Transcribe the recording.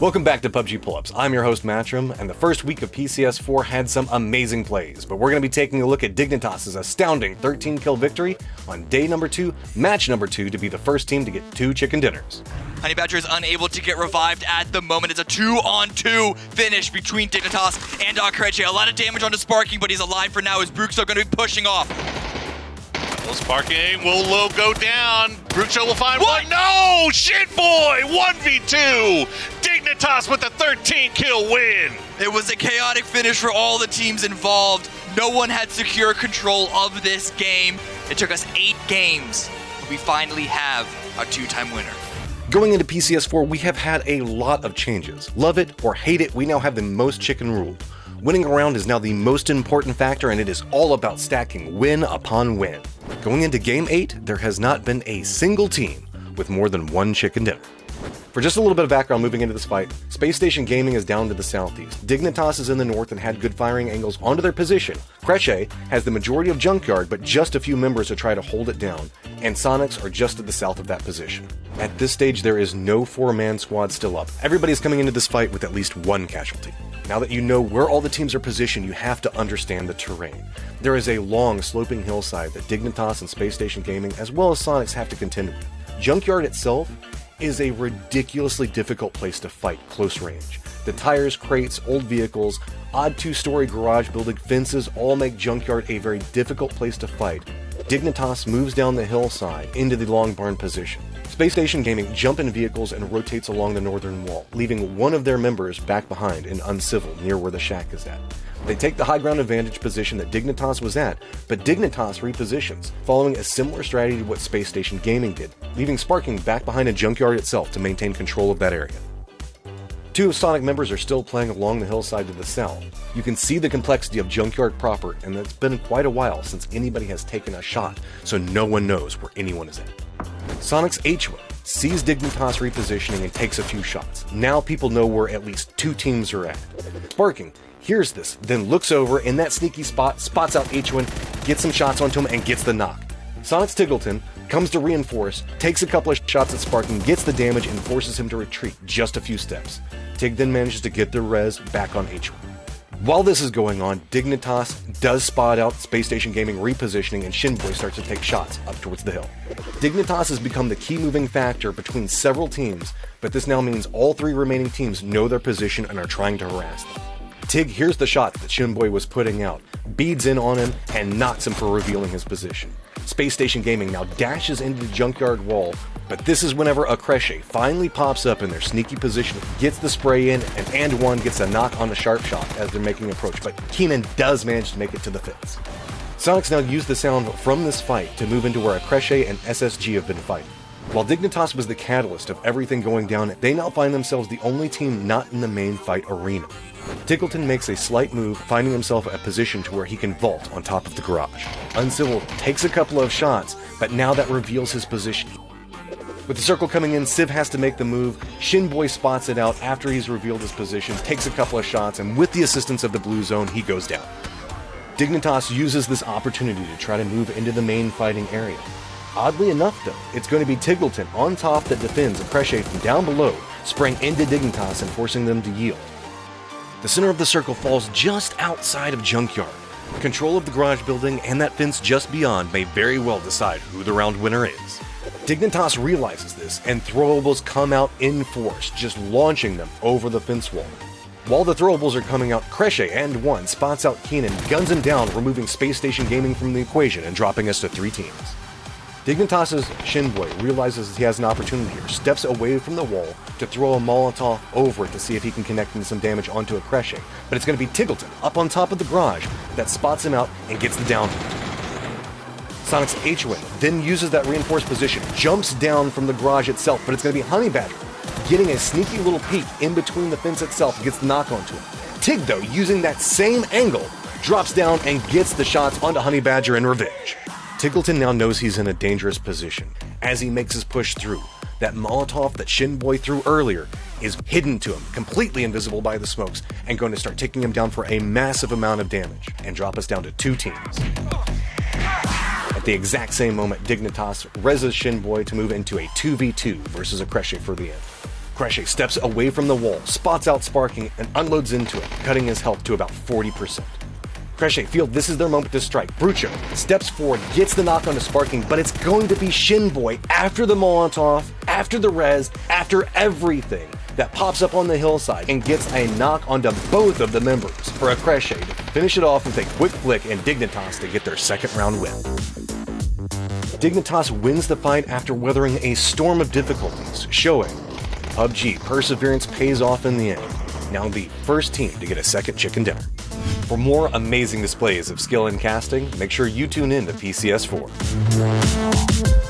Welcome back to PUBG Pull-Ups. I'm your host Matrim, and the first week of PCS4 had some amazing plays, but we're going to be taking a look at Dignitas' astounding 13-kill victory on day number 2, match number 2, to be the first team to get 2 chicken dinners. Honey Badger is unable to get revived at the moment. It's a 2-on-2 finish between Dignitas and Creche. A lot of damage onto Sparking, but he's alive for now as Bruxo going to be pushing off. Well, Sparking will go down. Bruxo will find one. No! Shit boy! 1v2! Dignitas with a 13-kill win! It was a chaotic finish for all the teams involved. No one had secure control of this game. It took us 8 games, but we finally have a 2-time winner. Going into PCS4, we have had a lot of changes. Love it or hate it, we now have the most chicken rule. Winning a round is now the most important factor, and it is all about stacking win upon win. Going into Game 8, there has not been a single team with more than 1 chicken dinner. For just a little bit of background moving into this fight, Spacestation Gaming is down to the southeast. Dignitas is in the north and had good firing angles onto their position. Creche has the majority of Junkyard, but just a few members to try to hold it down, and Soniqs are just to the south of that position. At this stage, there is no 4-man squad still up. Everybody's coming into this fight with at least 1 casualty. Now that you know where all the teams are positioned, you have to understand the terrain. There is a long, sloping hillside that Dignitas and Spacestation Gaming, as well as Soniqs, have to contend with. Junkyard itself is a ridiculously difficult place to fight close range. The tires, crates, old vehicles, odd 2-story garage building, fences all make Junkyard a very difficult place to fight. Dignitas moves down the hillside into the long barn position. Spacestation Gaming jump in vehicles and rotates along the northern wall, leaving one of their members back behind in Uncivil near where the shack is at. They take the high ground advantage position that Dignitas was at, but Dignitas repositions, following a similar strategy to what Spacestation Gaming did, leaving Sparking back behind a Junkyard itself to maintain control of that area. 2 of Sonic members are still playing along the hillside to the south. You can see the complexity of Junkyard proper, and it's been quite a while since anybody has taken a shot, so no one knows where anyone is at. Soniqs H1 sees Dignitas repositioning and takes a few shots. Now people know where at least 2 teams are at. Sparking hears this, then looks over in that sneaky spot, spots out H1, gets some shots onto him, and gets the knock. Soniqs Tiggleton comes to reinforce, takes a couple of shots at Sparking, gets the damage, and forces him to retreat just a few steps. Tig then manages to get the res back on H1. While this is going on, Dignitas does spot out Spacestation Gaming repositioning, and Shinboy starts to take shots up towards the hill. Dignitas has become the key moving factor between several teams, but this now means all 3 remaining teams know their position and are trying to harass them. Tig hears the shots that Shinboy was putting out, beads in on him, and knocks him for revealing his position. Spacestation Gaming now dashes into the Junkyard wall, but this is whenever a Creche finally pops up in their sneaky position, gets the spray in, and one gets a knock on the sharp shot as they're making approach, but Keenan does manage to make it to the fence. Soniqs now use the sound from this fight to move into where a Creche and SSG have been fighting. While Dignitas was the catalyst of everything going down, they now find themselves the only team not in the main fight arena. Tiggleton makes a slight move, finding himself a position to where he can vault on top of the garage. Uncivil takes a couple of shots, but now that reveals his position. With the circle coming in, Civ has to make the move. Shinboy spots it out after he's revealed his position, takes a couple of shots, and with the assistance of the blue zone, he goes down. Dignitas uses this opportunity to try to move into the main fighting area. Oddly enough though, it's going to be Tiggleton on top that defends a Creche from down below, spraying into Dignitas and forcing them to yield. The center of the circle falls just outside of Junkyard. Control of the garage building and that fence just beyond may very well decide who the round winner is. Dignitas realizes this, and throwables come out in force, just launching them over the fence wall. While the throwables are coming out, Creche and one spots out Keenan, guns him down, removing Spacestation Gaming from the equation and dropping us to 3 teams. Dignitas' Shinboy realizes he has an opportunity here, steps away from the wall to throw a Molotov over it to see if he can connect some damage onto a Creche, but it's going to be Tiggleton up on top of the garage that spots him out and gets the down hit. Soniqs H1 then uses that reinforced position, jumps down from the garage itself, but it's going to be Honey Badger getting a sneaky little peek in between the fence itself, gets the knock onto him. Tig, though, using that same angle, drops down and gets the shots onto Honey Badger in revenge. Tiggleton now knows he's in a dangerous position as he makes his push through. That Molotov that Shinboy threw earlier is hidden to him, completely invisible by the smokes, and going to start taking him down for a massive amount of damage and drop us down to 2 teams. At the exact same moment, Dignitas reses Shinboy to move into a 2v2 versus a Creche for the end. Creche steps away from the wall, spots out Sparking, and unloads into it, cutting his health to about 40%. Creche feel this is their moment to strike. Brucho steps forward, gets the knock onto Sparking, but it's going to be Shinboy after the Molotov, after the res, after everything that pops up on the hillside and gets a knock onto both of the members for a Creche to finish it off with a quick flick and Dignitas to get their second round win. Dignitas wins the fight after weathering a storm of difficulties, showing PUBG perseverance pays off in the end. Now the first team to get a second chicken dinner. For more amazing displays of skill in casting, make sure you tune in to PCS4.